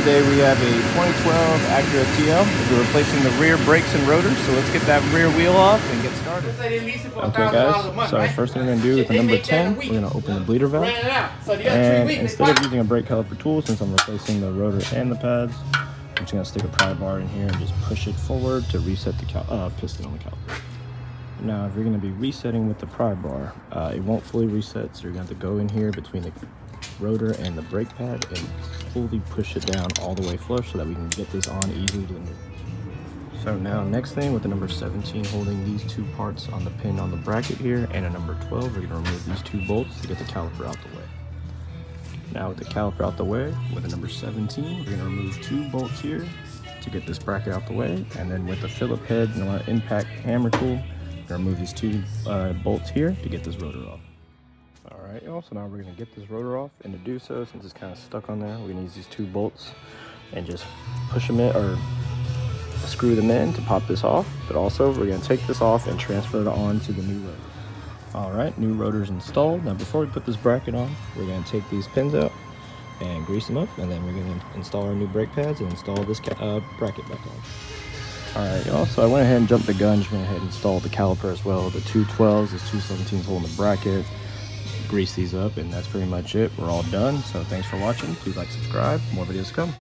Today we have a 2012 Acura TL. We're replacing the rear brakes and rotors, so let's get that rear wheel off and get started. Okay guys, so first thing we're going to do with the number 10, we're going to open the bleeder valve. And instead of using a brake caliper tool, since I'm replacing the rotor and the pads, I'm just going to stick a pry bar in here and just push it forward to reset the piston on the caliper. Now if you're going to be resetting with the pry bar, it won't fully reset, so you're going to have to go in here between the rotor and the brake pad and fully push it down all the way flush so that we can get this on easily to the new. So now next thing, with the number 17 holding these two parts on the pin on the bracket here, and a number 12, we're going to remove these two bolts to get the caliper out the way. Now with the caliper out the way, with the number 17, we're going to remove two bolts here to get this bracket out the way, and then with the Phillip head and our impact hammer tool, we're going to remove these two bolts here to get this rotor off. Alright y'all, so now we're going to get this rotor off, and to do so, since it's kind of stuck on there, we're going to use these two bolts and just push them in, or screw them in to pop this off. But also we're going to take this off and transfer it on to the new rotor. Alright, new rotor's installed. Now before we put this bracket on, we're going to take these pins out and grease them up, and then we're going to install our new brake pads and install this bracket back on. Alright y'all, so I went ahead and jumped the gun, just went ahead and installed the caliper as well. The two 12s, this 217s holding the bracket, grease these up, and that's pretty much it. We're all done. So thanks for watching. Please like, subscribe, more videos to come.